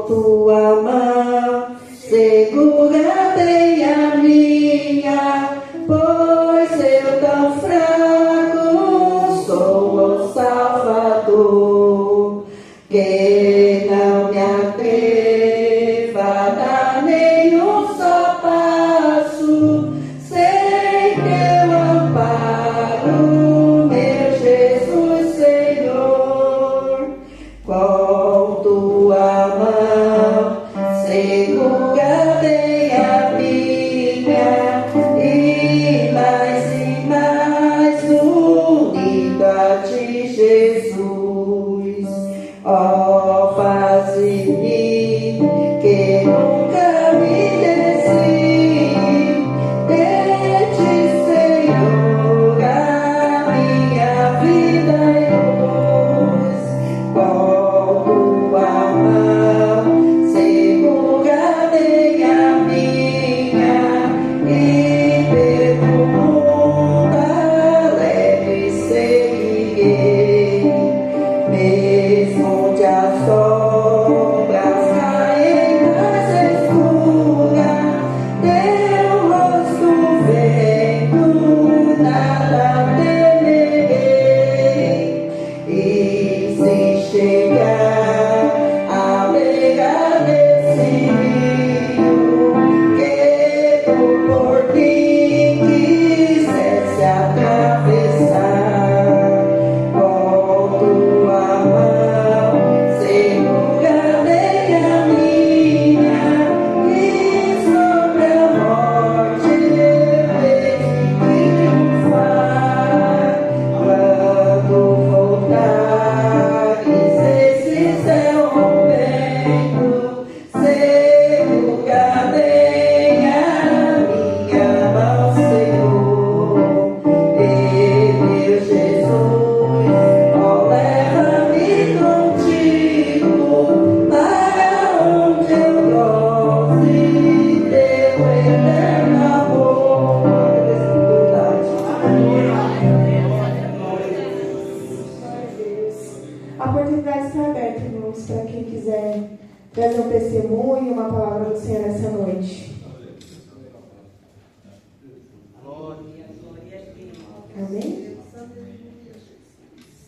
tua mão segura-te a minha, pois eu tão fraco sou o Salvador, que não me atreva a dar nenhum só passo sem teu amparo, meu Jesus Senhor. Com tua mão segura-te a minha, e mais unido a ti, Jesus. Ó, faz em mim que nunca me desci de ti, Senhor, a minha vida é luz. Com tua mão segura-te a minha, e pelo mundo alegre seguirei, mesmo onde as sombras caem mais escuras, teu rosto vendo, nada temerei. E se chegar à beira desse rio, que tu por ti quisesse atravessar, com tua mão segura-te a minha, e sobre a morte eu hei de triunfar. Quando voltares esse céu rompendo, segura-te a minha mão, Senhor. E meu Jesus, ó, leva-me contigo para onde eu goze teu eterno amor. A oportunidade está aberta, irmãos, para quem quiser trazer um testemunho, uma palavra do Senhor essa noite. Amém?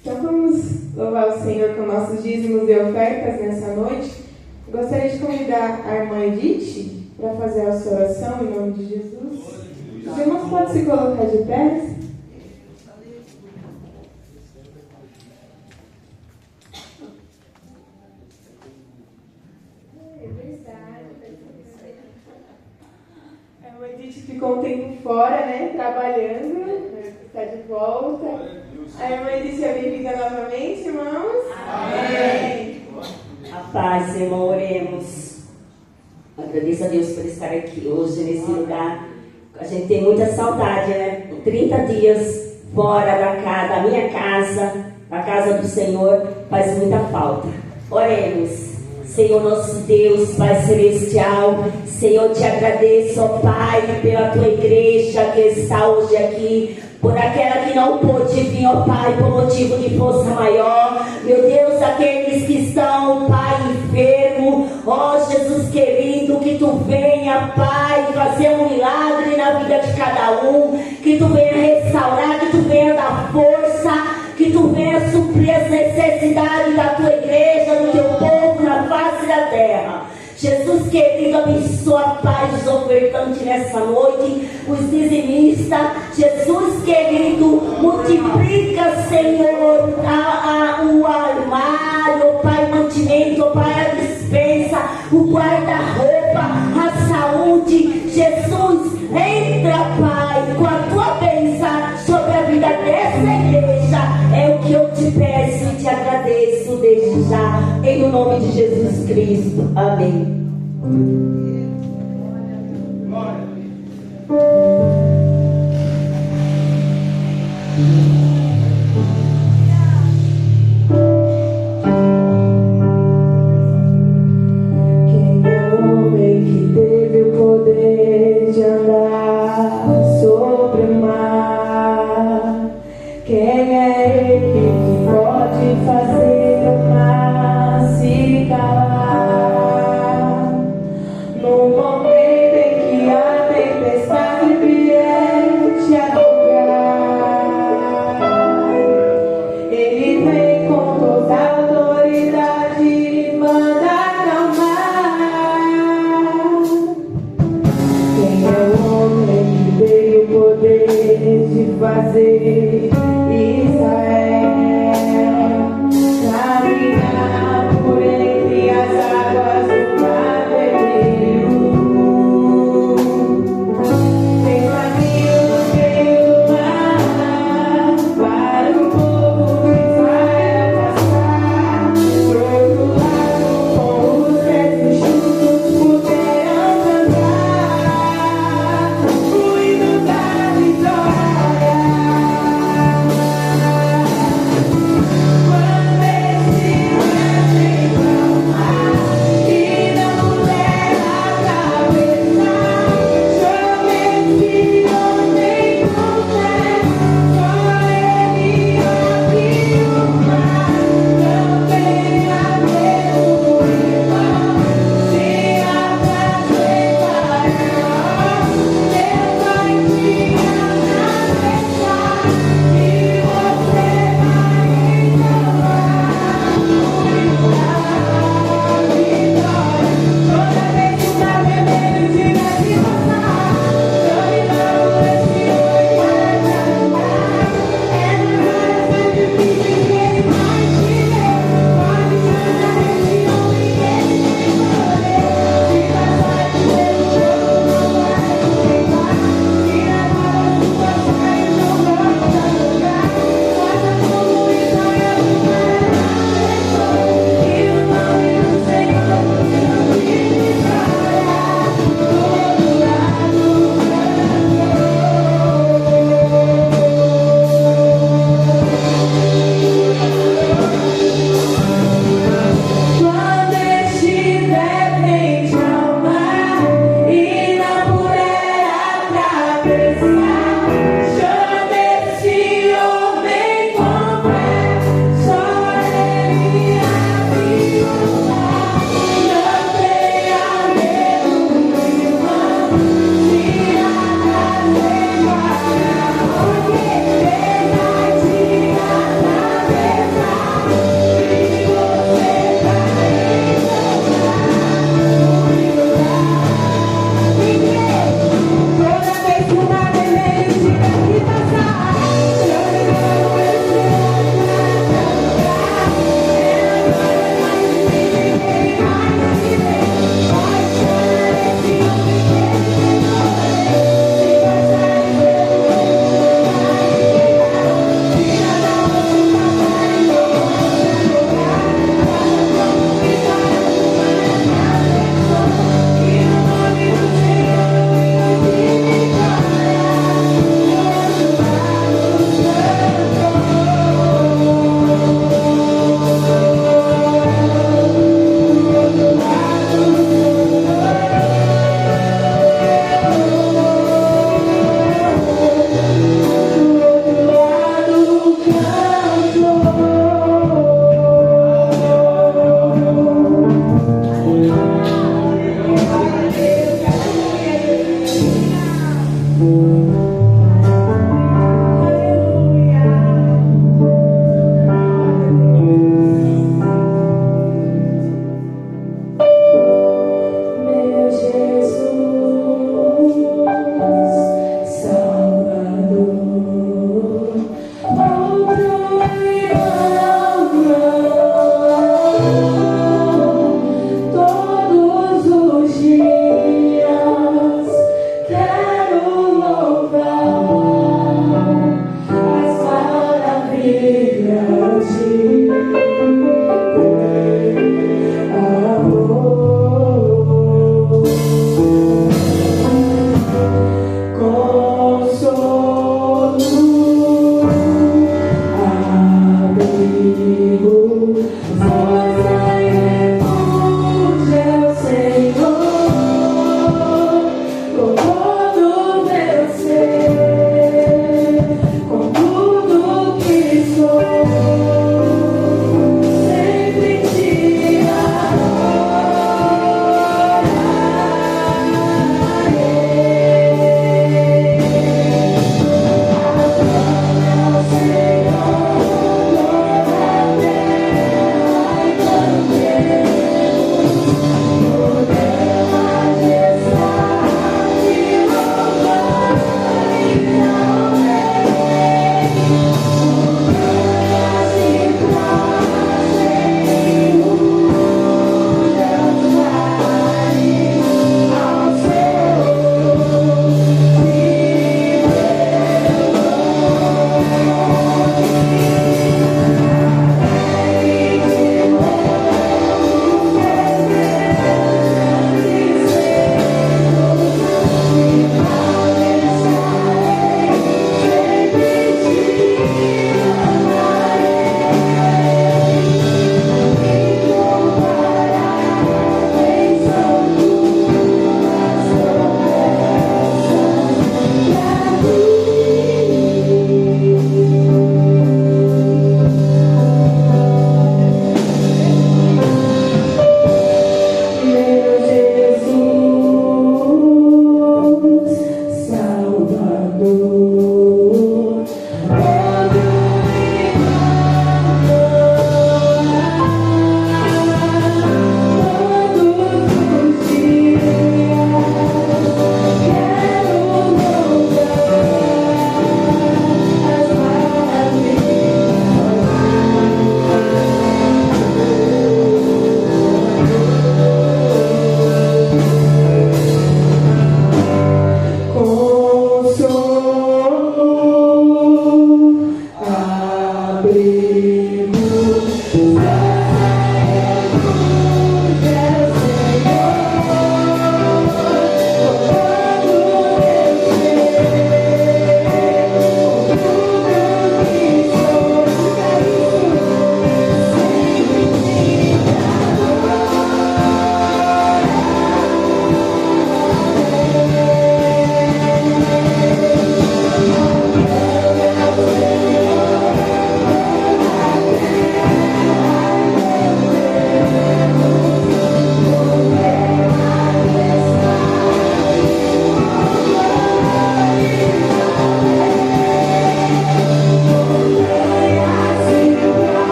Então vamos louvar o Senhor com nossos dízimos e ofertas nessa noite. Gostaria de convidar a irmã Edith para fazer a sua oração em nome de Jesus. Os irmãos podem se colocar de pé. A irmã Edith ficou um tempo fora, né, trabalhando, está de volta. A irmã Edith é bem-vinda novamente, irmãos. Amém. A paz, irmão, oremos. Agradeço a Deus por estar aqui hoje, nesse lugar. A gente tem muita saudade, né? 30 dias fora da minha casa, da casa do Senhor, faz muita falta. Oremos. Senhor nosso Deus, Pai Celestial, Senhor, te agradeço, ó Pai, pela tua igreja que está hoje aqui, por aquela que não pôde vir, ó Pai, por motivo de força maior. Meu Deus, aqueles que estão, Pai, enfermo, ó Jesus querido, que tu venha, Pai, fazer um milagre na vida de cada um, que tu venha restaurar, que tu venha dar força, que tu venha suprir as necessidades da tua igreja, do teu povo na face da terra. Jesus querido, abençoa, Pai, os ofertantes nessa noite, os dizimistas. Jesus querido, multiplica, Senhor, o armário, Pai, o mantimento, Pai, a despensa, o guarda-roupa, a saúde. Jesus, entra, Pai, com a tua bênção sobre a vida dessa igreja. É o que eu te peço e te agradeço desde já, em nome de Jesus Cristo. Amém. Quem é o homem que teve o poder de andar sobre o mar? Quem é ele que pode fazer o mar se calar?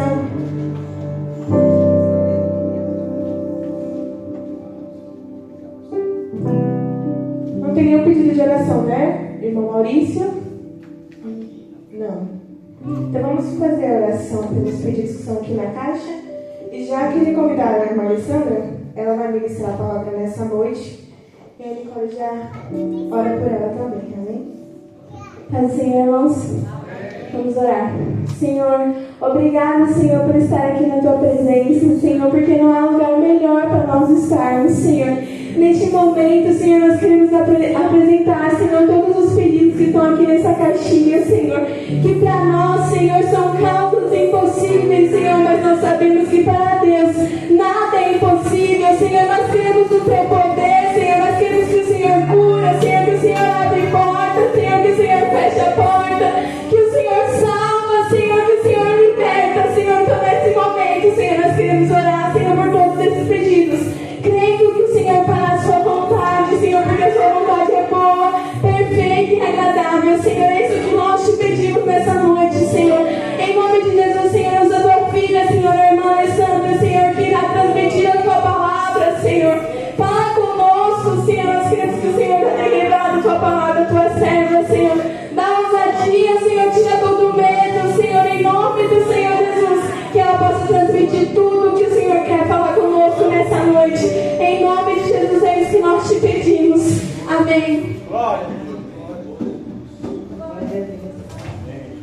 oração. Não tem nenhum pedido de oração, né, irmão Maurício? Não. Então vamos fazer a oração pelos pedidos que estão aqui na caixa. E já queria convidar a irmã Alessandra, ela vai ministrar a palavra nessa noite. E a Nicole já ora por ela também, amém? Paz do Senhor, irmãos. Vamos orar. Senhor, obrigado, Senhor, por estar aqui na Tua presença, Senhor, porque não há lugar melhor para nós estarmos, Senhor. Neste momento, Senhor, nós queremos apresentar, Senhor, todos os pedidos que estão aqui nessa caixinha, Senhor, que para nós, Senhor, são causas impossíveis, Senhor, mas nós sabemos que para Deus nada é impossível, Senhor. Nós queremos o Teu poder, Senhor, nós queremos que o Senhor cura, Senhor, que o Senhor abre porta, Senhor, que o Senhor fecha a porta, que o Senhor salva, Senhor, que o Senhor liberta, Senhor. Então nesse momento, Senhor, nós queremos orar, Senhor, por todos esses pedidos, crendo que o Senhor fará a sua vontade, Senhor, porque a sua vontade é boa, perfeita e agradável, Senhor. É isso que nós te pedimos nessa noite, Senhor. Em nome de Jesus, Senhor, usa a tua filha, Senhor, a irmã Alessandra, Senhor, que irá transmitir a tua palavra, Senhor. Fala conosco, Senhor. Nós queremos que o Senhor já tenha revelado a tua palavra, a tua serva, Senhor. Dá ousadia, Senhor, tira todo medo, Senhor, em nome do Senhor Jesus, que ela possa transmitir tudo o que o Senhor quer falar conosco nessa noite. Em nome de Jesus, é isso que nós te pedimos. Amém. Glória. Glória a Deus.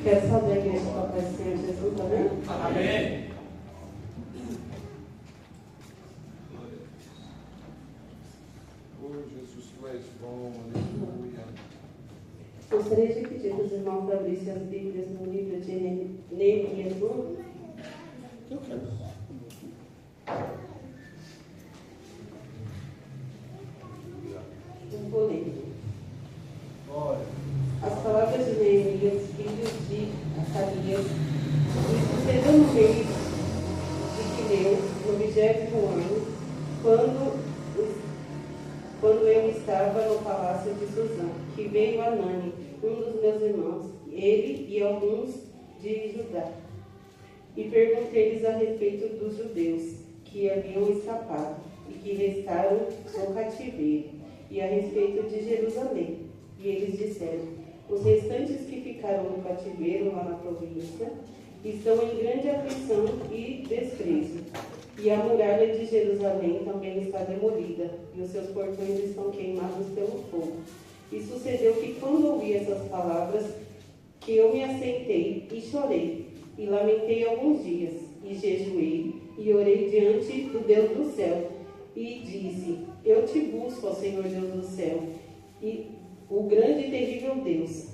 Quero saber a igreja com a paz do Senhor Jesus, amém? Amém. Oh, Jesus, tu és bom, aleluia. Gostaria de pedir para os irmãos abrirem as Bíblias no livro de Neemias 1. Eu quero. Um vou ler. Glória. As palavras de Neemias, filho de Acarias, e sucedeu no mês de Quileu, no 20º ano, quando eu estava no palácio de Susã, que veio Anani, um dos meus irmãos, ele e alguns de Judá. E perguntei-lhes a respeito dos judeus que haviam escapado e que restaram no cativeiro, e a respeito de Jerusalém. E eles disseram: os restantes que ficaram no cativeiro lá na província estão em grande aflição e desprezo. E a muralha de Jerusalém também está demolida, e os seus portões estão queimados pelo fogo. E sucedeu que, quando ouvi essas palavras, que eu me assentei e chorei, e lamentei alguns dias, e jejuei, e orei diante do Deus do céu, e disse: eu te busco, ó Senhor Deus do céu, e o grande e terrível Deus,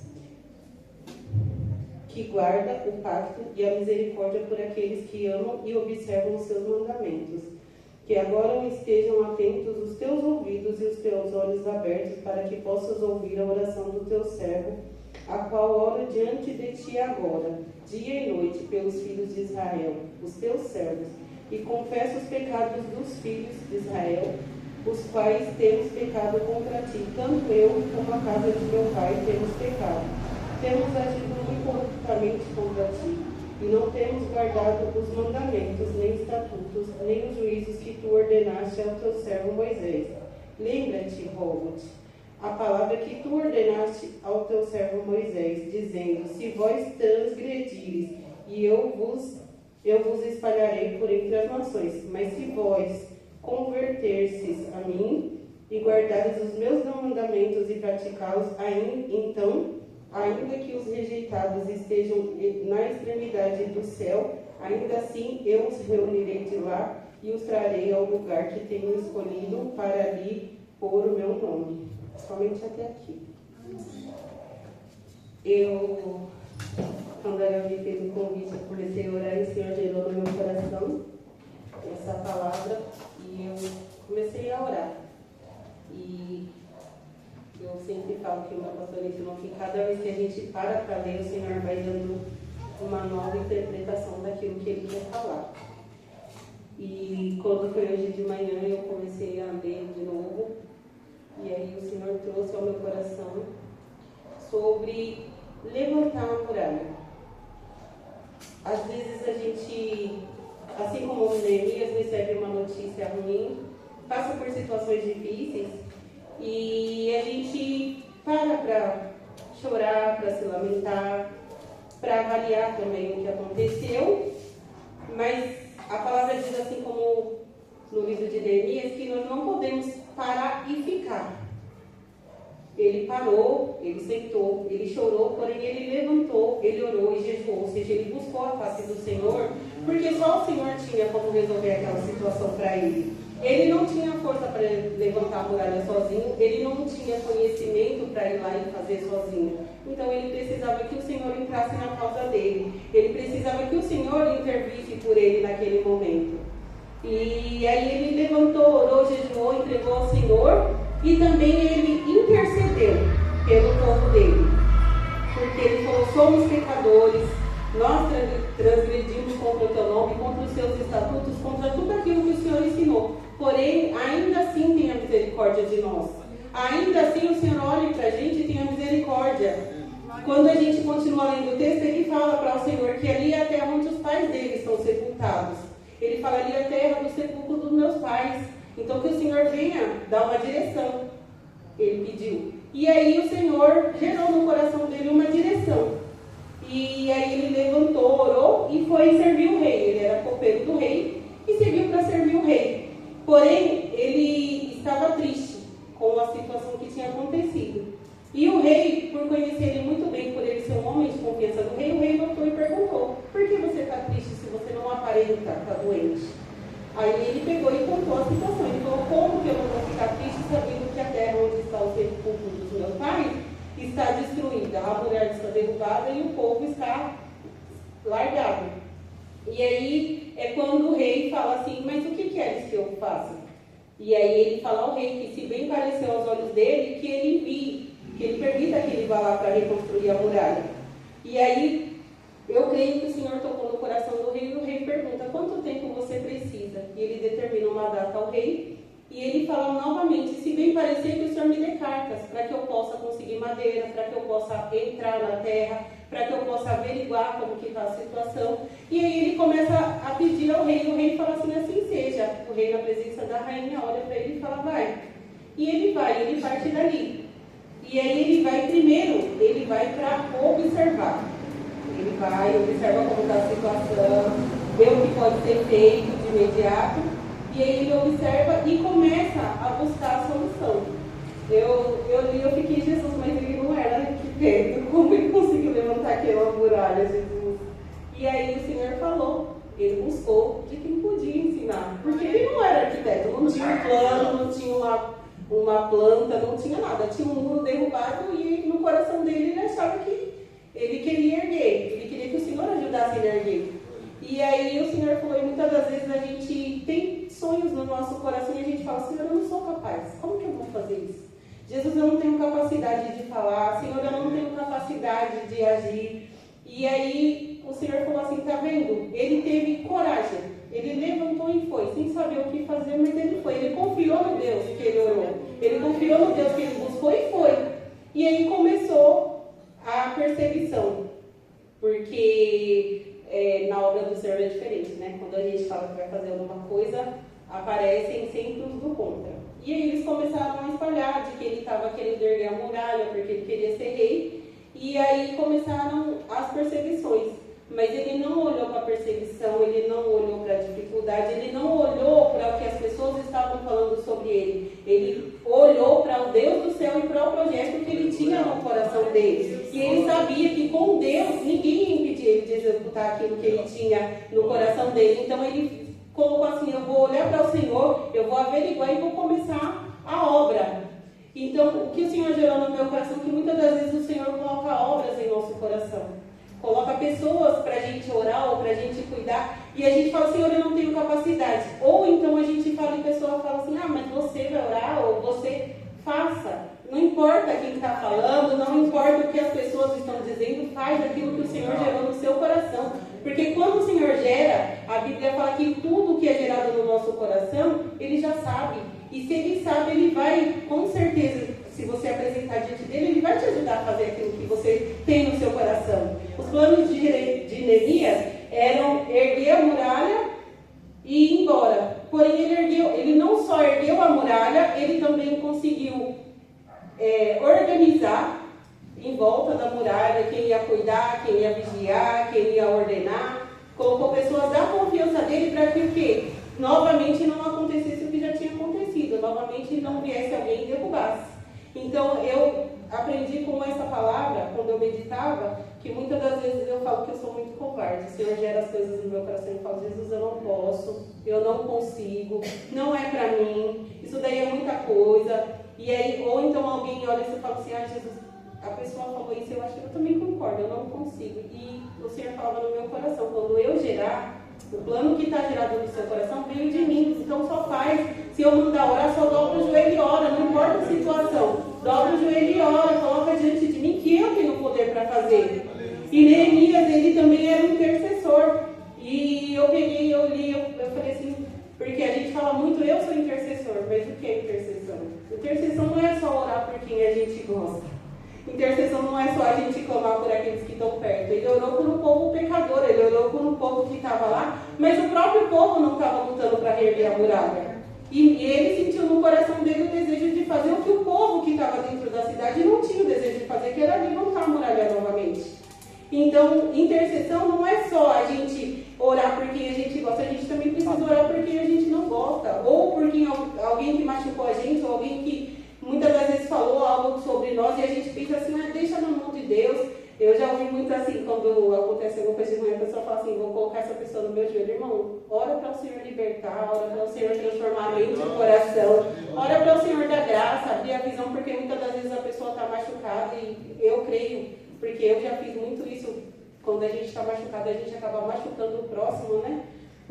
que guarda o pacto e a misericórdia por aqueles que amam e observam os seus mandamentos. Que agora estejam atentos os teus ouvidos e os teus olhos abertos, para que possas ouvir a oração do teu servo, a qual oro diante de ti agora, dia e noite, pelos filhos de Israel, os teus servos, e confesso os pecados dos filhos de Israel, os quais temos pecado contra ti, tanto eu como a casa de meu pai temos pecado. Temos agido incorruptamente contra ti, e não temos guardado os mandamentos, nem estatutos, nem os juízos que tu ordenaste ao teu servo Moisés. Lembra-te, rogo-te, a palavra que tu ordenaste ao teu servo Moisés, dizendo: se vós transgredires, e eu vos espalharei por entre as nações. Mas se vós converterdes a mim, e guardares os meus mandamentos e praticá-los, então, ainda que os rejeitados estejam na extremidade do céu, ainda assim eu os reunirei de lá e os trarei ao lugar que tenho escolhido para ali pôr o meu nome. Somente até aqui. Quando a Gabi fez o convite, eu comecei a orar e o Senhor gerou no meu coração essa palavra e eu comecei a orar. E eu sempre falo que o meu pastorete não fica, cada vez que a gente para ler, o Senhor vai dando uma nova interpretação daquilo que Ele quer falar. E quando foi hoje de manhã, eu comecei a ler de novo, e aí o Senhor trouxe ao meu coração sobre levantar a muralha. às vezes a gente, assim como o Neemias, recebe uma notícia ruim, passa por situações difíceis e a gente para chorar, para se lamentar, para avaliar também o que aconteceu, mas a palavra diz, assim como no livro de Neemias, que nós não podemos parar e ficar. Ele parou, ele sentou, ele chorou, porém ele levantou, ele orou e jejuou, ou seja, ele buscou a face do Senhor, porque só o Senhor tinha como resolver aquela situação para ele. Ele não tinha força para levantar a muralha sozinho, ele não tinha conhecimento para ir lá e fazer sozinho. Então ele precisava que o Senhor entrasse na causa dele, ele precisava que o Senhor intervisse por ele naquele momento. E aí ele levantou, orou, jejuou, entregou ao Senhor e também ele intercedeu pelo povo dele. Porque ele falou, somos pecadores, nós transgredimos contra o teu nome, contra os seus estatutos, contra tudo aquilo que o Senhor ensinou. Porém, ainda assim tenha misericórdia de nós. Ainda assim o Senhor olhe para a gente e tenha misericórdia. Quando a gente continua lendo o texto, ele fala para o Senhor que ali é a terra onde os pais dele estão sepultados. Ele fala, ali é a terra do sepulcro dos meus pais. Então que o Senhor venha dar uma direção. Ele pediu. E aí o Senhor gerou no coração dele uma direção. E aí ele levantou, orou e foi servir o rei. Ele era copeiro do rei e seguiu para servir o rei. Porém, ele estava triste com a situação que tinha acontecido. E o rei, por conhecer ele muito bem, por ele ser um homem de confiança do rei, o rei voltou e perguntou, por que você está triste se você não aparenta estar doente? Aí ele pegou e contou a situação. Ele falou, como que eu não vou ficar triste sabendo que a terra onde está o sepulcro dos meus pais está destruída, a mulher está derrubada e o povo está largado. E aí é quando o rei fala assim, mas o que queres que eu faça? E aí ele fala ao rei que se bem pareceu aos olhos dele, que ele envie, que ele permita que ele vá lá para reconstruir a muralha. E aí eu creio que o Senhor tocou no coração do rei e o rei pergunta, quanto tempo você precisa? E ele determina uma data ao rei e ele fala novamente, se bem parecer que o Senhor me dê cartas, para que eu possa conseguir madeira, para que eu possa entrar na terra, para que eu possa averiguar como que está a situação. E aí ele começa a pedir ao rei, e o rei fala assim seja. O rei, na presença da rainha, olha para ele e fala, vai. E ele vai, ele parte dali. E aí ele vai primeiro, ele vai para observar. Ele vai, observa como está a situação, vê o que pode ser feito de imediato, e aí ele observa e começa a buscar a solução. Eu fiquei, Jesus, mas ele não era arquiteto, como ele conseguiu levantar aquela muralha, Jesus? E aí o Senhor falou, ele buscou de quem podia ensinar, porque ele não era arquiteto, não tinha um plano, não tinha uma planta, não tinha nada, tinha um muro derrubado e no coração dele ele achava que ele queria erguer, ele queria que o Senhor ajudasse ele a erguer. E aí o Senhor falou, e muitas das vezes a gente tem sonhos no nosso coração e a gente fala, Senhor, eu não sou capaz, como que eu vou fazer isso? Jesus, eu não tenho capacidade de falar, Senhor, eu não tenho capacidade de agir. E aí o Senhor falou assim, tá vendo? Ele teve coragem, ele levantou e foi, sem saber o que fazer, mas ele foi. Ele confiou no Deus que ele orou, ele confiou no Deus que ele buscou e foi. E aí começou a perseguição, porque na obra do Senhor é diferente, né? Quando a gente fala que vai fazer alguma coisa, aparecem sempre os do contra. E aí eles começaram a espalhar de que ele estava querendo erguer a muralha, porque ele queria ser rei. E aí começaram as perseguições. Mas ele não olhou para a perseguição, ele não olhou para a dificuldade, ele não olhou para o que as pessoas estavam falando sobre ele. Ele olhou para o Deus do céu e para o projeto que ele tinha no coração dele. E ele sabia que com Deus ninguém ia impedir ele de executar aquilo que ele tinha no coração dele. Então ele colocou assim, eu vou olhar para o Senhor, eu vou averiguar e vou começar a obra. Então o que o Senhor gerou no meu coração, que muitas das vezes o Senhor coloca obras em nosso coração. Coloca pessoas para a gente orar ou para a gente cuidar e a gente fala, Senhor, eu não tenho capacidade. Ou então a gente fala e a pessoa fala assim, mas você vai orar ou você faça. Não importa quem está falando, não importa o que as pessoas estão dizendo, faz aquilo que o Senhor gerou no seu coração. Porque quando o Senhor gera, a Bíblia fala que tudo que é gerado no nosso coração, Ele já sabe. E se Ele sabe, Ele vai, com certeza, se você apresentar diante dele, Ele vai te ajudar a fazer aquilo que você tem no seu coração. Os planos de Neemias eram erguer a muralha e ir embora. Porém, ele não só ergueu a muralha, ele também conseguiu organizar em volta da muralha quem ia cuidar, quem ia vigiar, quem ia ordenar. Colocou pessoas da confiança dele para que o quê? Novamente não acontecesse o que já tinha acontecido, novamente não viesse alguém e derrubasse. Então eu aprendi com essa palavra, quando eu meditava, que muitas das vezes eu falo que eu sou muito covarde. O Senhor gera as coisas no meu coração e fala: Jesus, eu não posso, eu não consigo, não é para mim, isso daí é muita coisa. E aí, ou então alguém olha e você fala assim: Jesus, a pessoa falou isso, eu acho que eu também concordo, eu não consigo. E o Senhor falava no meu coração: quando eu gerar, o plano que está gerado no seu coração veio de mim, então só faz. Se eu mandar orar, só dobra o joelho e ora, não importa a situação. Dobra o joelho e ora, coloca diante de mim que eu tenho poder para fazer. E Neemias, ele também era um intercessor. E eu peguei, eu li, eu falei assim, porque a gente fala muito, eu sou intercessor, mas o que é intercessão? Intercessão não é só orar por quem a gente gosta. Intercessão não é só a gente clamar por aqueles que estão perto. Ele orou por um povo pecador, ele orou por um povo que estava lá, mas o próprio povo não estava lutando para reerguer a muralha. E ele sentiu no coração dele o desejo de fazer o que o povo que estava dentro da cidade não tinha o desejo de fazer, que era levantar a muralha novamente. Então, intercessão não é só a gente orar por quem a gente gosta, a gente também precisa orar por quem a gente não gosta, ou por quem, alguém que machucou a gente, ou alguém que muitas das vezes falou algo sobre nós e a gente pensa assim: deixa na mão de Deus. Eu já ouvi muito assim, quando acontece alguma coisa de manhã, a pessoa fala assim: vou colocar essa pessoa no meu joelho. Irmão, ora para o Senhor libertar, ora para o Senhor transformar a mente e o coração, ora para o Senhor dar graça, abrir a visão, porque muitas das vezes a pessoa está machucada e eu creio, porque eu já fiz muito isso, quando a gente está machucado, a gente acaba machucando o próximo, né?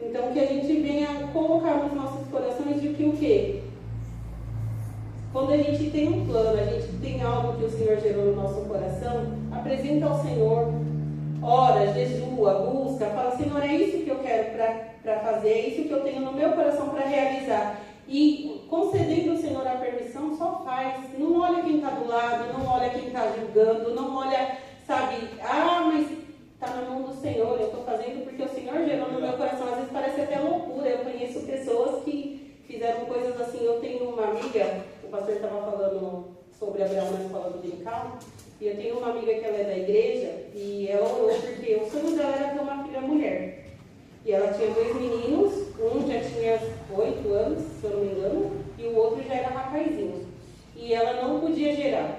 Então que a gente venha colocar nos nossos corações de que o quê? Quando a gente tem um plano, a gente tem algo que o Senhor gerou no nosso coração, apresenta ao Senhor, ora, jejua, busca, fala: Senhor, é isso que eu quero para fazer, é isso que eu tenho no meu coração para realizar. E concedendo ao Senhor a permissão, só faz. Não olha quem está do lado, não olha quem está julgando, não olha, sabe, mas está na mão do Senhor, eu estou fazendo porque o Senhor gerou no meu coração. Às vezes parece até loucura. Eu conheço pessoas que fizeram coisas assim. Eu tenho uma amiga, o pastor estava falando sobre Abraão na escola dominical, e eu tenho uma amiga que ela é da igreja, e ela orou porque o sonho dela era ter uma filha mulher. E ela tinha 2 meninos, um já tinha 8 anos, se eu não me engano, e o outro já era rapazinho. E ela não podia gerar.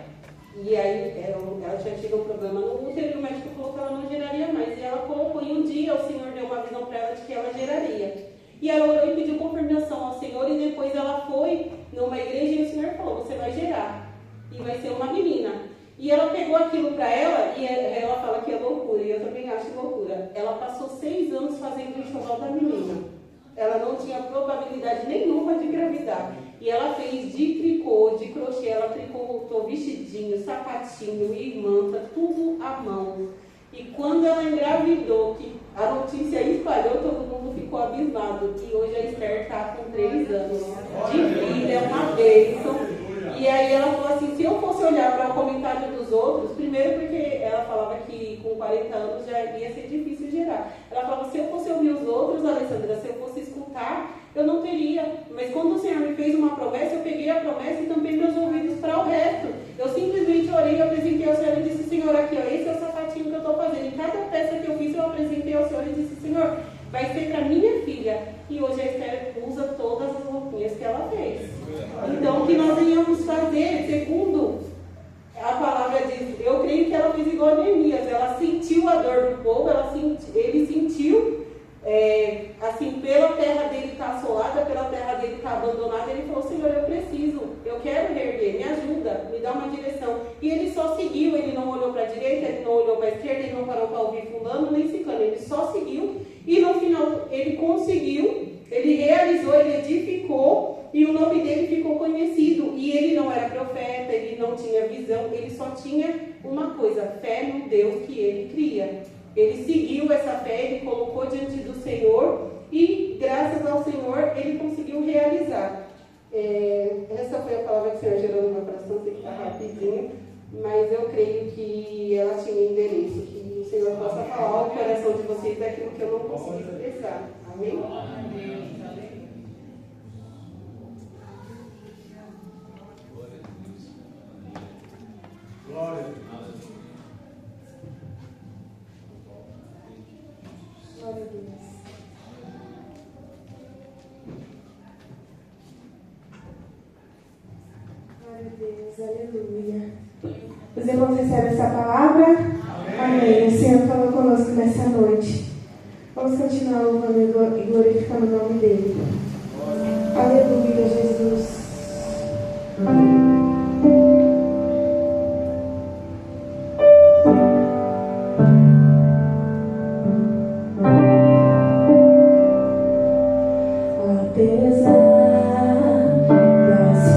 E aí ela tinha tido um problema no útero, e o médico falou que ela não geraria mais. E ela colocou, e um dia o Senhor deu uma visão para ela de que ela geraria. E ela orou e pediu confirmação ao Senhor, e depois ela foi numa igreja e o Senhor falou: você vai gerar, e vai ser uma menina. E ela pegou aquilo para ela, e ela fala que é loucura, e eu também acho loucura. Ela passou 6 anos fazendo o enxoval da menina. Ela não tinha probabilidade nenhuma de engravidar. E ela fez de tricô, de crochê, ela tricotou vestidinho, sapatinho e manta, tudo à mão. E quando ela engravidou, que a notícia espalhou, todo mundo ficou abismado. E hoje a Esther está com 3 anos de vida, é uma bênção. E aí ela falou assim: se eu fosse olhar para o comentário dos outros, primeiro porque ela falava que com 40 anos já ia ser difícil gerar. Ela falava: se eu fosse ouvir os outros, Alessandra, se eu fosse escutar, eu não teria. Mas quando o Senhor me fez uma promessa, eu peguei a promessa e tampei meus ouvidos para o resto. Eu simplesmente orei, apresentei ao Senhor e disse: Senhor, aqui, ó, esse é o sapatinho que eu estou fazendo. Em cada peça que eu fiz, eu apresentei ao Senhor e disse: Senhor, vai ser para minha filha. E hoje a Esther usa todas as roupinhas que ela fez. Então, o que nós venhamos fazer, segundo a palavra diz, eu creio que ela fez igual a Neemias. Ela sentiu a dor do povo, ele sentiu, assim, pela terra dele estar assolada, pela terra dele estar abandonada. Ele falou: Senhor, eu preciso, eu quero reerguer, me ajuda, me dá uma direção. E ele só seguiu, ele não olhou para a direita, ele não olhou para a esquerda, ele não parou para ouvir fulano nem ciclano, ele só seguiu. E no final ele conseguiu, ele realizou, ele edificou, e o nome dele ficou conhecido. E ele não era profeta, ele não tinha visão, ele só tinha uma coisa: fé no Deus que ele cria. Ele seguiu essa fé, ele colocou diante do Senhor, e graças ao Senhor ele conseguiu realizar. Essa foi a palavra que o Senhor gerou no meu coração, sei que está rapidinho, mas eu creio que ela tinha endereço, que o Senhor possa falar ao coração de vocês aquilo que eu não consegui expressar. Amém? Glória. Glória a Deus. Glória a Deus, aleluia. Os irmãos recebem essa palavra? Amém. O Senhor falou conosco nessa noite. Vamos continuar louvando e glorificando o nome dEle. Aleluia, Jesus. Apesar das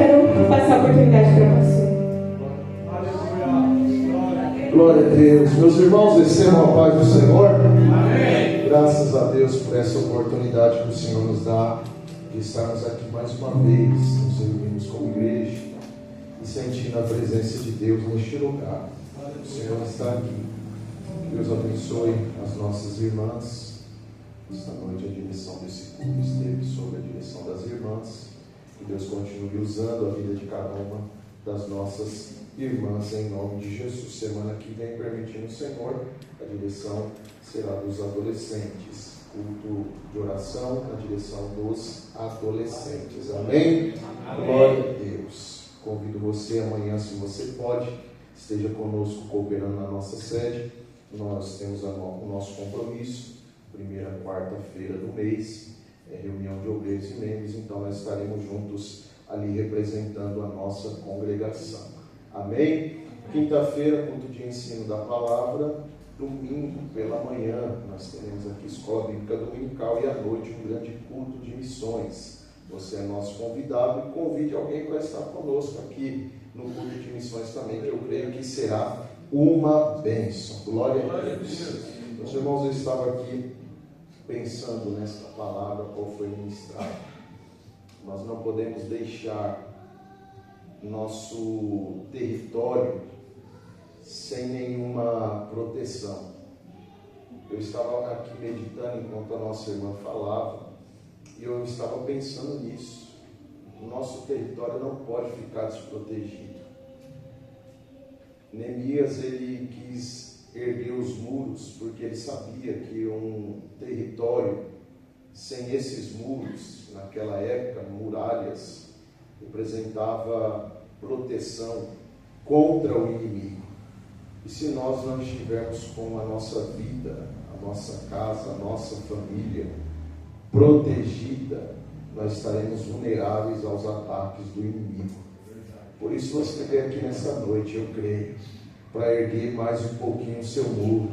quero passar a oportunidade para você. Glória a Deus. Meus irmãos, recebam a paz do Senhor. Amém. Graças a Deus por essa oportunidade que o Senhor nos dá de estarmos aqui mais uma vez, nos reunimos como igreja e sentindo a presença de Deus neste lugar. O Senhor está aqui. Deus abençoe as nossas irmãs. Esta noite a direção desse culto esteve sob a direção das irmãs. Que Deus continue usando a vida de cada uma das nossas irmãs em nome de Jesus. Semana que vem, permitindo o Senhor, a direção será dos adolescentes. Culto de oração na direção dos adolescentes. Amém? Amém. Glória a Deus. Convido você amanhã, se você pode, esteja conosco cooperando na nossa sede. Nós temos o nosso compromisso, primeira quarta-feira do mês, reunião de obreiros e membros, então nós estaremos juntos ali representando a nossa congregação. Amém? Quinta-feira, culto de ensino da palavra. Domingo, pela manhã, nós teremos aqui Escola Bíblica Dominical e à noite um grande culto de missões. Você é nosso convidado e convide alguém para estar conosco aqui no culto de missões também, que eu creio que será uma bênção. Glória a Deus. Meus irmãos, eu estava aqui pensando nesta palavra, qual foi ministrada. Nós não podemos deixar nosso território sem nenhuma proteção. Eu estava aqui meditando enquanto a nossa irmã falava e eu estava pensando nisso. O nosso território não pode ficar desprotegido. Neemias, ele quis erguer os muros porque ele sabia que um território sem esses muros, naquela época, muralhas, representava proteção contra o inimigo. E se nós não estivermos com a nossa vida, a nossa casa, a nossa família protegida, nós estaremos vulneráveis aos ataques do inimigo. Por isso você veio aqui nessa noite, eu creio, para erguer mais um pouquinho o seu muro.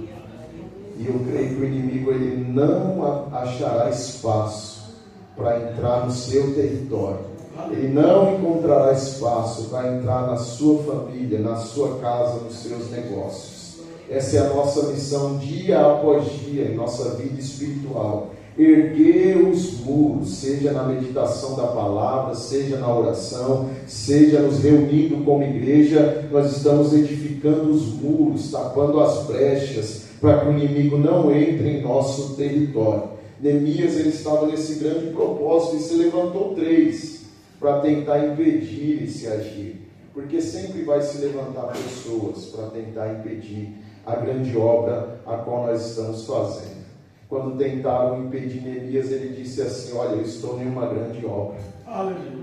E eu creio que o inimigo ele não achará espaço para entrar no seu território. Ele não encontrará espaço para entrar na sua família, na sua casa, nos seus negócios. Essa é a nossa missão dia após dia em nossa vida espiritual. Erguer os muros, seja na meditação da palavra, seja na oração, seja nos reunindo como igreja, nós estamos edificando os muros, tapando as brechas, para que o inimigo não entre em nosso território. Neemias, ele estava nesse grande propósito e se levantou 3 para tentar impedir esse agir, porque sempre vai se levantar pessoas para tentar impedir a grande obra a qual nós estamos fazendo. Quando tentaram impedir Neemias, ele disse assim: olha, eu estou em uma grande obra,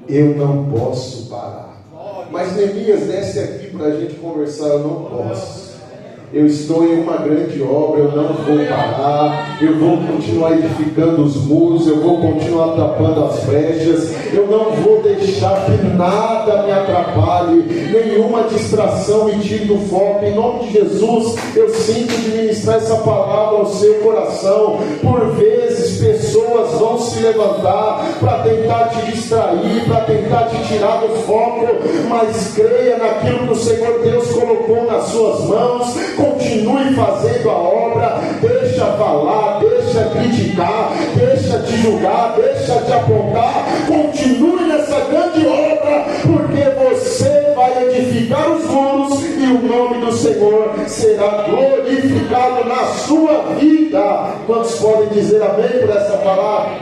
eu não posso parar. Mas Neemias, desce aqui para a gente conversar. Eu não posso. Eu estou em uma grande obra, eu não vou parar, eu vou continuar edificando os muros, eu vou continuar tapando as brechas, eu não vou deixar que nada me atrapalhe, nenhuma distração me tire do foco. Em nome de Jesus, eu sinto de ministrar essa palavra ao seu coração. Por vezes, pessoas vão se levantar para tentar te distrair, para tentar te tirar do foco, mas creia naquilo que o Senhor Deus colocou nas suas mãos. Continue fazendo a obra, deixa falar, deixa criticar, deixa te julgar, deixa te apontar, continue nessa grande obra, porque você vai edificar os muros e o nome do Senhor será glorificado na sua vida. Quantos podem dizer amém por essa palavra?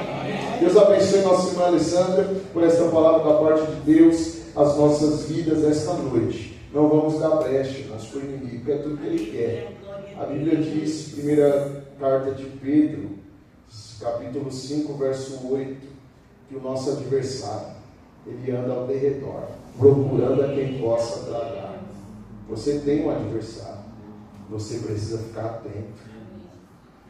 Deus abençoe nossa irmã Alessandra por essa palavra da parte de Deus, as nossas vidas esta noite. Não vamos dar brecha, irmãos, para o inimigo, é tudo que ele quer. A Bíblia diz, primeira carta de Pedro, capítulo 5, verso 8, que o nosso adversário, ele anda ao derredor, procurando a quem possa tragar. Você tem um adversário, você precisa ficar atento.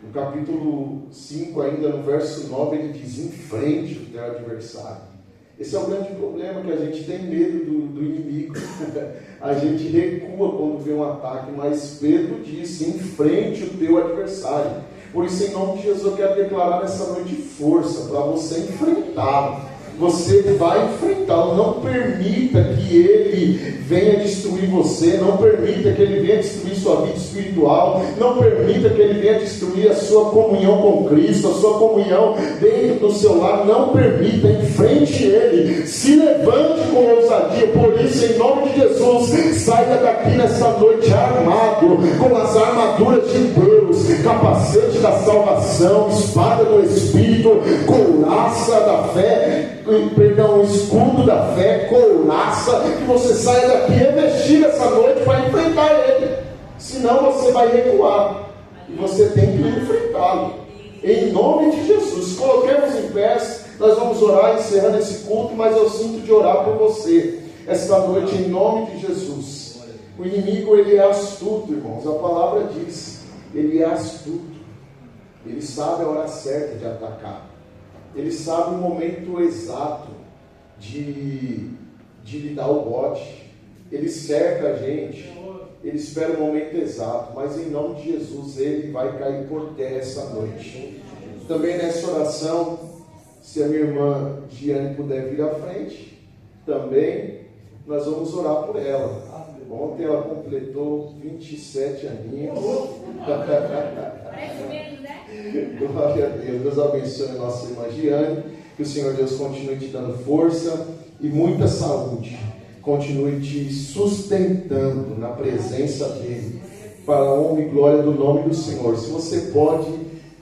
No capítulo 5, ainda no verso 9, ele diz: enfrente o teu adversário. Esse é o grande problema, que a gente tem medo do inimigo. A gente recua quando vê um ataque, mas Pedro disse: enfrente o teu adversário. Por isso, em nome de Jesus, eu quero declarar nessa noite força para você enfrentá-lo, você vai enfrentá-lo. Não permita que ele venha destruir você, não permita que ele venha destruir sua vida espiritual, não permita que ele venha destruir a sua comunhão com Cristo, a sua comunhão dentro do seu lar. Não permita, enfrente ele, se levante com ousadia. Por isso, em nome de Jesus, saia daqui nessa noite armado com as armaduras de Deus, capacete da salvação, espada do Espírito, couraça da fé, escudo da fé, couraça, que você saia daqui revestido essa noite para enfrentar ele. Senão você vai recuar e você tem que enfrentá-lo. Em nome de Jesus, coloquemos em pé. Nós vamos orar encerrando esse culto, mas eu sinto de orar por você esta noite em nome de Jesus. O inimigo, ele é astuto, irmãos. A palavra diz, ele é astuto. Ele sabe a hora certa de atacar. Ele sabe o momento exato de lhe dar o bote. Ele cerca a gente. Ele espera o momento exato. Mas em nome de Jesus, ele vai cair por terra essa noite. Também nessa oração, se a minha irmã Giane puder vir à frente, também nós vamos orar por ela. Ontem ela completou 27 aninhos. Parece mesmo, né? Glória a Deus. Deus abençoe a nossa irmã Giane. Que o Senhor Deus continue te dando força e muita saúde. Continue te sustentando na presença dEle, para a honra e glória do nome do Senhor. Se você pode,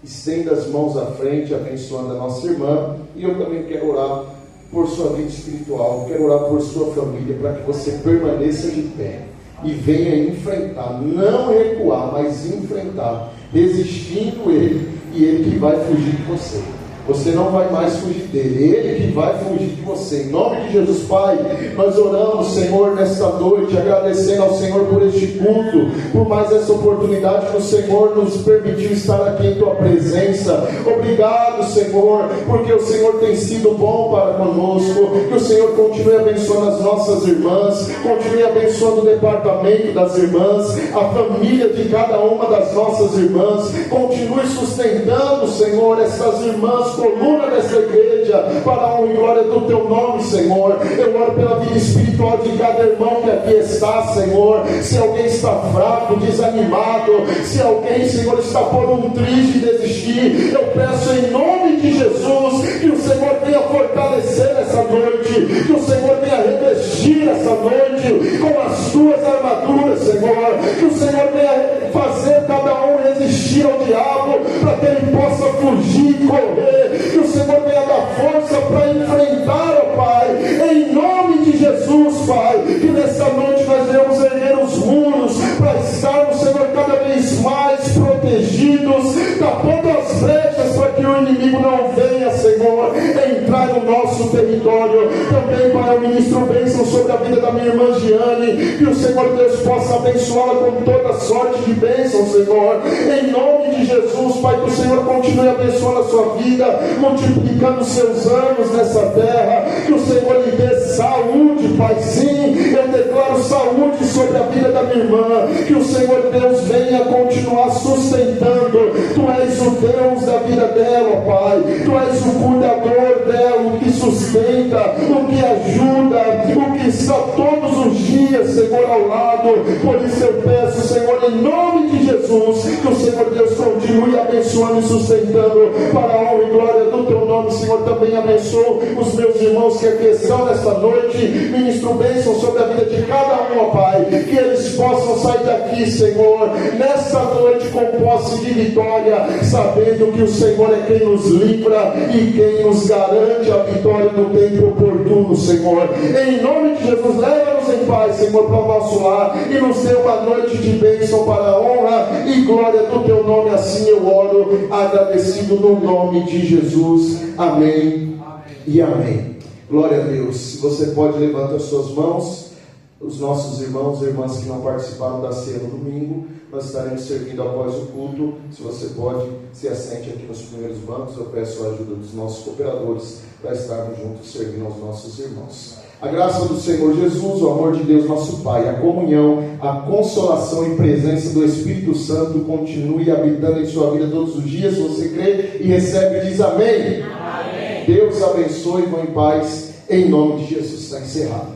estenda as mãos à frente, abençoando a nossa irmã. E eu também quero orar por sua vida espiritual, quero orar por sua família, para que você permaneça de pé e venha enfrentar, não recuar, mas enfrentar, resistindo ele, e ele que vai fugir de você. Você não vai mais fugir dele, ele que vai fugir de você. Em nome de Jesus, Pai, nós oramos, Senhor, nesta noite, agradecendo ao Senhor por este culto, por mais essa oportunidade que o Senhor nos permitiu estar aqui em Tua presença. Obrigado, Senhor, porque o Senhor tem sido bom para conosco. Que o Senhor continue abençoando as nossas irmãs, continue abençoando o departamento das irmãs, a família de cada uma das nossas irmãs. Continue sustentando, Senhor, essas irmãs, coluna dessa igreja, para a honra e glória do Teu nome, Senhor. Eu oro pela vida espiritual de cada irmão que aqui está, Senhor. Se alguém está fraco, desanimado, se alguém, Senhor, está por um triste de desistir, eu peço em nome de Jesus que o Senhor venha fortalecer essa noite, que o Senhor venha revestir essa noite com as Tuas armaduras, Senhor. Que o Senhor venha fazer cada um resistir ao diabo, para que ele possa fugir e correr. Que o Senhor venha dar força para enfrentar, ó Pai, em nome de Jesus, Pai. Que nessa noite nós venhamos erguer os muros, para estarmos, Senhor, cada vez mais protegidos, tapando as brechas, para que o inimigo não venha, Senhor, entrar no nosso território. Também, Pai, eu ministro bênção sobre a vida da minha irmã Giane, que o Senhor Deus possa abençoá-la com toda sorte de bênção, Senhor, em nome de Jesus, Pai. Que o Senhor continue abençoando a sua vida, multiplicando seus anos nessa terra. Que o Senhor lhe dê saúde, Pai. Sim, eu declaro saúde sobre a vida da minha irmã. Que o Senhor Deus venha continuar sustentando. Tu és o Deus da vida dela, Pai. Tu és o cuidador dela, o que sustenta, o que ajuda, o que está todos os dias, Senhor, ao lado. Por isso eu peço, Senhor, em nome de Jesus, que o Senhor Deus continue abençoando e sustentando, para a honra e glória do Teu nome. Senhor, também abençoa os meus irmãos que aqui estão nesta noite. Ministro bênção sobre a vida de cada um, ó Pai. Que eles possam sair daqui, Senhor, nesta noite com posse de vitória, sabendo que o Senhor é quem nos livra e quem nos garante a vitória no tempo oportuno, Senhor. Em nome de Jesus, leva-nos em paz, Senhor, para o nosso lar, e nos dê uma noite de bênção para a honra e glória do Teu nome. Assim eu oro, agradecido no nome de Jesus. Amém e amém. Glória a Deus. Se você pode, levantar as suas mãos. Os nossos irmãos e irmãs que não participaram da ceia no domingo, nós estaremos servindo após o culto. Se você pode, se assente aqui nos primeiros bancos. Eu peço a ajuda dos nossos cooperadores para estarmos juntos servindo aos nossos irmãos. A graça do Senhor Jesus, o amor de Deus nosso Pai, a comunhão, a consolação e presença do Espírito Santo continue habitando em sua vida todos os dias. Você crê e recebe e diz amém. Amém. Deus abençoe, vão em paz, em nome de Jesus. Está encerrado.